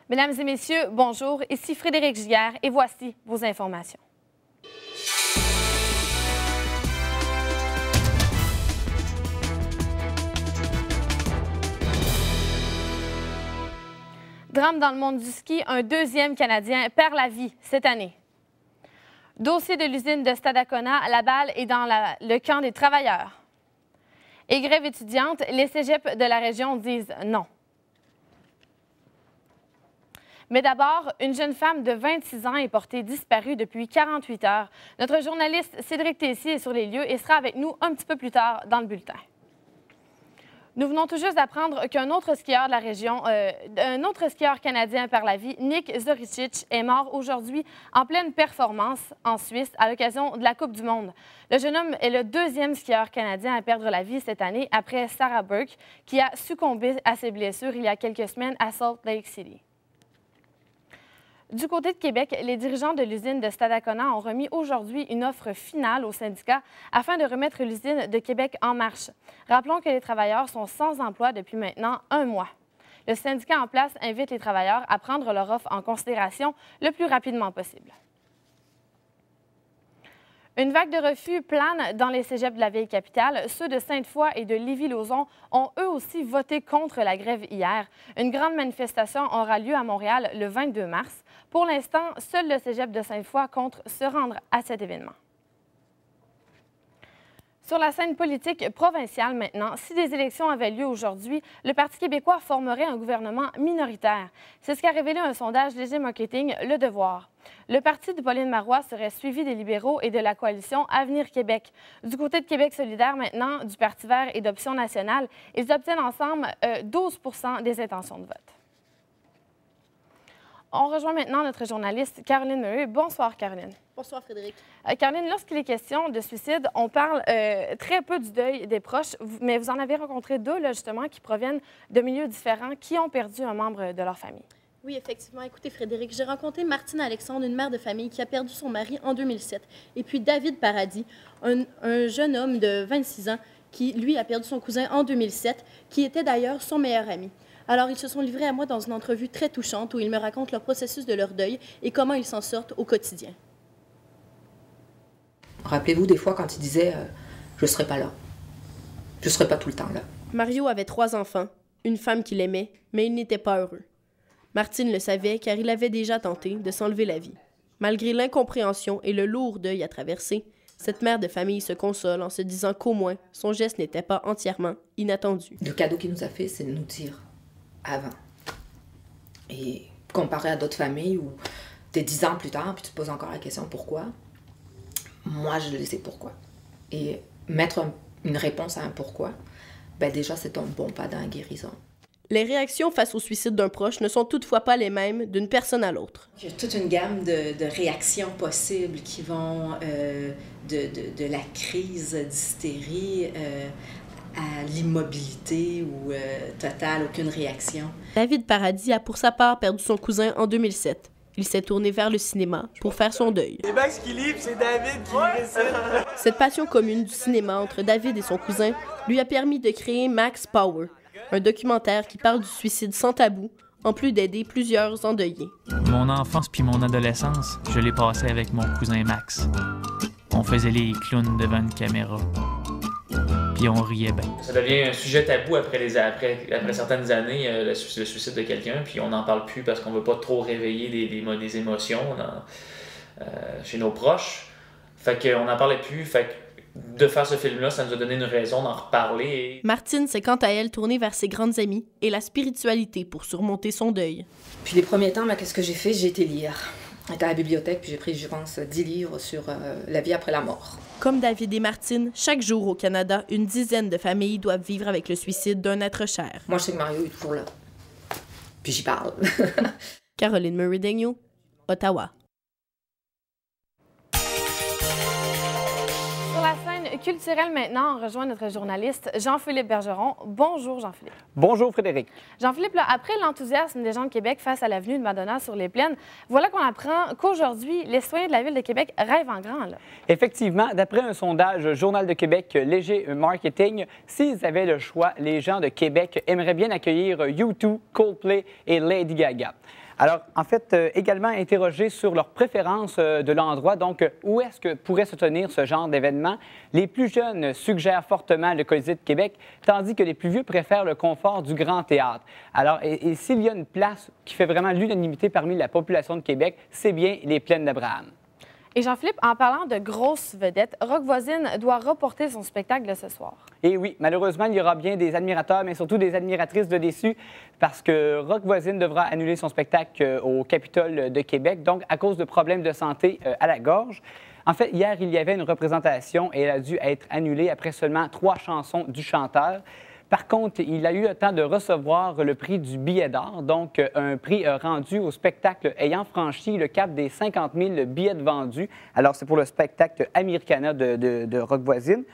Mesdames et messieurs, bonjour. Ici Frédéric Giguère et voici vos informations. Drame dans le monde du ski, un deuxième Canadien perd la vie cette année. Dossier de l'usine de Stadacona, la balle est dans le camp des travailleurs. Et grève étudiante, les cégeps de la région disent non. Mais d'abord, une jeune femme de 26 ans est portée disparue depuis 48 heures. Notre journaliste Cédric Tessier est sur les lieux et sera avec nous un petit peu plus tard dans le bulletin. Nous venons tout juste d'apprendre qu'un autre skieur de la région, un autre skieur canadien perd la vie, Nick Zoricic, est mort aujourd'hui en pleine performance en Suisse à l'occasion de la Coupe du Monde. Le jeune homme est le deuxième skieur canadien à perdre la vie cette année après Sarah Burke, qui a succombé à ses blessures il y a quelques semaines à Salt Lake City. Du côté de Québec, les dirigeants de l'usine de Stadacona ont remis aujourd'hui une offre finale au syndicat afin de remettre l'usine de Québec en marche. Rappelons que les travailleurs sont sans emploi depuis maintenant un mois. Le syndicat en place invite les travailleurs à prendre leur offre en considération le plus rapidement possible. Une vague de refus plane dans les cégeps de la vieille capitale. Ceux de Sainte-Foy et de Lévis-Lauzon ont eux aussi voté contre la grève hier. Une grande manifestation aura lieu à Montréal le 22 mars. Pour l'instant, seul le cégep de Sainte-Foy compte se rendre à cet événement. Sur la scène politique provinciale maintenant, si des élections avaient lieu aujourd'hui, le Parti québécois formerait un gouvernement minoritaire. C'est ce qu'a révélé un sondage Léger Marketing, Le Devoir. Le parti de Pauline Marois serait suivi des libéraux et de la coalition Avenir Québec. Du côté de Québec solidaire maintenant, du Parti vert et d'Option nationale, ils obtiennent ensemble 12 % des intentions de vote. On rejoint maintenant notre journaliste Caroline Murray. Bonsoir, Caroline. Bonsoir, Frédéric. Caroline, lorsqu'il est question de suicide, on parle très peu du deuil des proches, mais vous en avez rencontré deux, là, justement, qui proviennent de milieux différents, qui ont perdu un membre de leur famille. Oui, effectivement. Écoutez, Frédéric, j'ai rencontré Martine Alexandre, une mère de famille qui a perdu son mari en 2007. Et puis David Paradis, un jeune homme de 26 ans qui, lui, a perdu son cousin en 2007, qui était d'ailleurs son meilleur ami. Alors, ils se sont livrés à moi dans une entrevue très touchante où ils me racontent leur processus de leur deuil et comment ils s'en sortent au quotidien. Rappelez-vous des fois quand il disait je ne serai pas là. Je ne serai pas tout le temps là. Mario avait 3 enfants, une femme qu'il aimait, mais il n'était pas heureux. Martine le savait car il avait déjà tenté de s'enlever la vie. Malgré l'incompréhension et le lourd deuil à traverser, cette mère de famille se console en se disant qu'au moins, son geste n'était pas entièrement inattendu. Le cadeau qu'il nous a fait, c'est de nous dire avant. Et comparé à d'autres familles où t'es 10 ans plus tard, puis tu te poses encore la question pourquoi, moi je le sais pourquoi. Et mettre une réponse à un pourquoi, ben déjà c'est un bon pas dans la guérison. Les réactions face au suicide d'un proche ne sont toutefois pas les mêmes d'une personne à l'autre. Il y a toute une gamme de réactions possibles qui vont de la crise d'hystérie à l'immobilité ou totale, aucune réaction. David Paradis a pour sa part perdu son cousin en 2007. Il s'est tourné vers le cinéma pour faire son deuil. Les Max qui livrent, c'est David qui décide. Cette passion commune du cinéma entre David et son cousin lui a permis de créer Max Power, un documentaire qui parle du suicide sans tabou, en plus d'aider plusieurs endeuillés. Mon enfance puis mon adolescence, je l'ai passé avec mon cousin Max. On faisait les clowns devant une caméra. Puis on riait bien. Ça devient un sujet tabou après certaines années, le suicide de quelqu'un, puis on n'en parle plus parce qu'on ne veut pas trop réveiller des émotions chez nos proches. Fait qu'on n'en parlait plus, fait que de faire ce film-là, ça nous a donné une raison d'en reparler. Martine s'est quant à elle tournée vers ses grandes amies et la spiritualité pour surmonter son deuil. Puis les premiers temps, qu'est-ce que j'ai fait? J'ai été lire. J'étais à la bibliothèque, puis j'ai pris, je pense, 10 livres sur la vie après la mort. Comme David et Martine, chaque jour au Canada, une dizaine de familles doivent vivre avec le suicide d'un être cher. Moi, je sais que Mario est toujours là. Puis j'y parle. Caroline Murray-Daigneault, Ottawa. Sur la scène culturelle maintenant, on rejoint notre journaliste Jean-Philippe Bergeron. Bonjour Jean-Philippe. Bonjour Frédéric. Jean-Philippe, là, après l'enthousiasme des gens de Québec face à l'avenue de Madonna sur les plaines, voilà qu'on apprend qu'aujourd'hui, les citoyens de la Ville de Québec rêvent en grand. Là. Effectivement, d'après un sondage Journal de Québec Léger Marketing, s'ils avaient le choix, les gens de Québec aimeraient bien accueillir U2, Coldplay et Lady Gaga. Alors, en fait, également interrogés sur leur préférence de l'endroit, donc où est-ce que pourrait se tenir ce genre d'événement, les plus jeunes suggèrent fortement le Colisée de Québec, tandis que les plus vieux préfèrent le confort du Grand Théâtre. Alors, et s'il y a une place qui fait vraiment l'unanimité parmi la population de Québec, c'est bien les Plaines d'Abraham. Et Jean-Philippe, en parlant de grosses vedettes, Rock Voisine doit reporter son spectacle de ce soir. Et oui, malheureusement, il y aura bien des admirateurs, mais surtout des admiratrices de déçus, parce que Rock Voisine devra annuler son spectacle au Capitole de Québec, donc à cause de problèmes de santé à la gorge. En fait, hier, il y avait une représentation et elle a dû être annulée après seulement 3 chansons du chanteur. Par contre, il a eu le temps de recevoir le prix du billet d'or, donc un prix rendu au spectacle ayant franchi le cap des 50 000 billets vendus. Alors, c'est pour le spectacle Americana de Rock Voisine.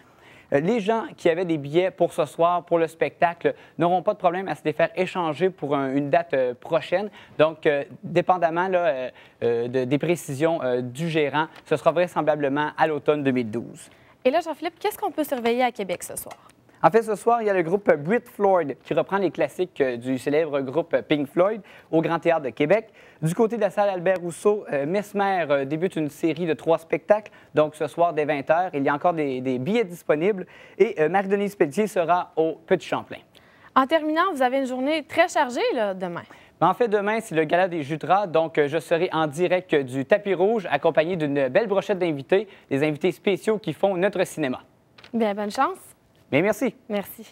Les gens qui avaient des billets pour ce soir, pour le spectacle, n'auront pas de problème à se les faire échanger pour une date prochaine. Donc, dépendamment là, des précisions du gérant, ce sera vraisemblablement à l'automne 2012. Et là, Jean-Philippe, qu'est-ce qu'on peut surveiller à Québec ce soir? En fait, ce soir, il y a le groupe Brit Floyd qui reprend les classiques du célèbre groupe Pink Floyd au Grand Théâtre de Québec. Du côté de la salle Albert-Rousseau, Mesmer débute une série de 3 spectacles. Donc, ce soir, dès 20h, il y a encore des billets disponibles. Et Marie-Denise Pelletier sera au Petit Champlain. En terminant, vous avez une journée très chargée là, demain. En fait, demain, c'est le gala des Jutras, donc je serai en direct du tapis rouge accompagné d'une belle brochette d'invités, des invités spéciaux qui font notre cinéma. Bien, bonne chance. Bien, merci. Merci.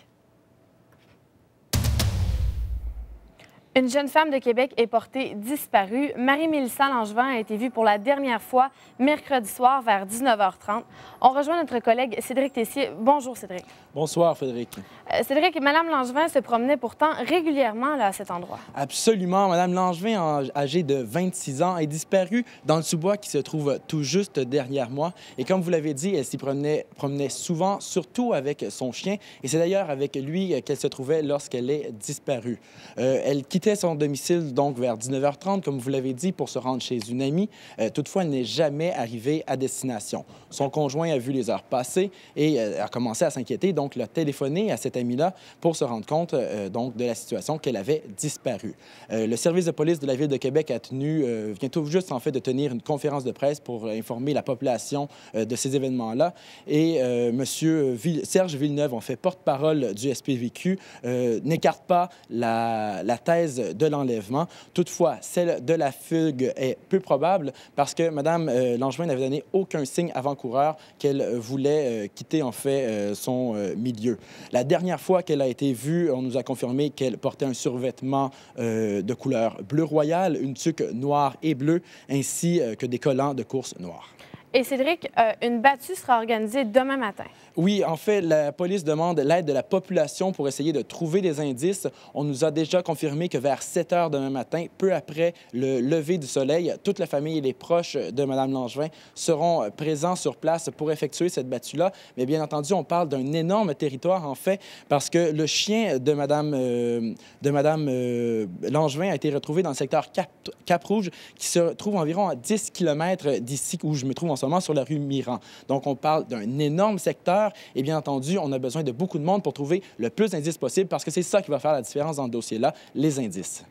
Une jeune femme de Québec est portée disparue. Marie-Mélissa Langevin a été vue pour la dernière fois mercredi soir vers 19h30. On rejoint notre collègue Cédric Tessier. Bonjour, Cédric. Bonsoir, Frédéric. Cédric, Mme Langevin se promenait pourtant régulièrement là, à cet endroit. Absolument. Mme Langevin, âgée de 26 ans, est disparue dans le sous-bois qui se trouve tout juste derrière moi. Et comme vous l'avez dit, elle s'y promenait souvent, surtout avec son chien. Et c'est d'ailleurs avec lui qu'elle se trouvait lorsqu'elle est disparue. Elle quittait son domicile donc vers 19h30, comme vous l'avez dit, pour se rendre chez une amie. Toutefois, elle n'est jamais arrivée à destination. Son conjoint a vu les heures passer et a commencé à s'inquiéter, donc l'a téléphoné à cette amie-là pour se rendre compte donc de la situation qu'elle avait disparu. Le service de police de la Ville de Québec vient tout juste en fait de tenir une conférence de presse pour informer la population de ces événements-là. Et M. Serge Villeneuve, en fait porte-parole du SPVQ, n'écarte pas la thèse de l'enlèvement. Toutefois, celle de la fugue est peu probable parce que Mme Langevin n'avait donné aucun signe avant-coureur qu'elle voulait quitter en fait son milieu. La dernière fois qu'elle a été vue, on nous a confirmé qu'elle portait un survêtement de couleur bleu royal, une tuque noire et bleue, ainsi que des collants de course noirs. Et Cédric, une battue sera organisée demain matin. Oui, en fait, la police demande l'aide de la population pour essayer de trouver des indices. On nous a déjà confirmé que vers 7 heures demain matin, peu après le lever du soleil, toute la famille et les proches de Mme Langevin seront présents sur place pour effectuer cette battue-là. Mais bien entendu, on parle d'un énorme territoire, en fait, parce que le chien de Mme Langevin a été retrouvé dans le secteur Cap-Rouge, qui se trouve environ à 10 km d'ici, où je me trouve en ce moment, sur la rue Miran. Donc, on parle d'un énorme secteur. Et bien entendu, on a besoin de beaucoup de monde pour trouver le plus d'indices possible parce que c'est ça qui va faire la différence dans le dossier-là, les indices.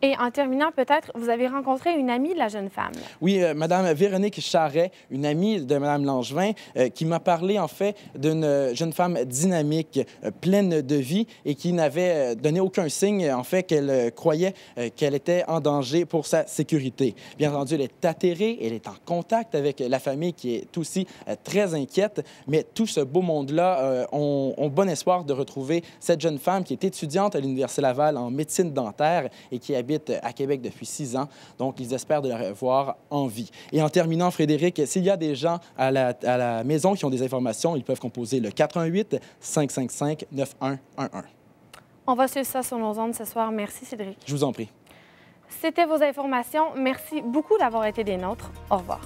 Et en terminant, peut-être, vous avez rencontré une amie de la jeune femme. Oui, Mme Véronique Charret, une amie de Mme Langevin, qui m'a parlé, en fait, d'une jeune femme dynamique, pleine de vie et qui n'avait donné aucun signe, en fait, qu'elle croyait qu'elle était en danger pour sa sécurité. Bien entendu, elle est atterrée, elle est en contact avec la famille qui est aussi très inquiète, mais tout ce beau monde-là ont bon espoir de retrouver cette jeune femme qui est étudiante à l'Université Laval en médecine dentaire et qui habite à Québec depuis 6 ans. Donc, ils espèrent de la revoir en vie. Et en terminant, Frédéric, s'il y a des gens à la maison qui ont des informations, ils peuvent composer le 418-555-9111. On va suivre ça sur nos ondes ce soir. Merci, Cédric. Je vous en prie. C'était vos informations. Merci beaucoup d'avoir été des nôtres. Au revoir.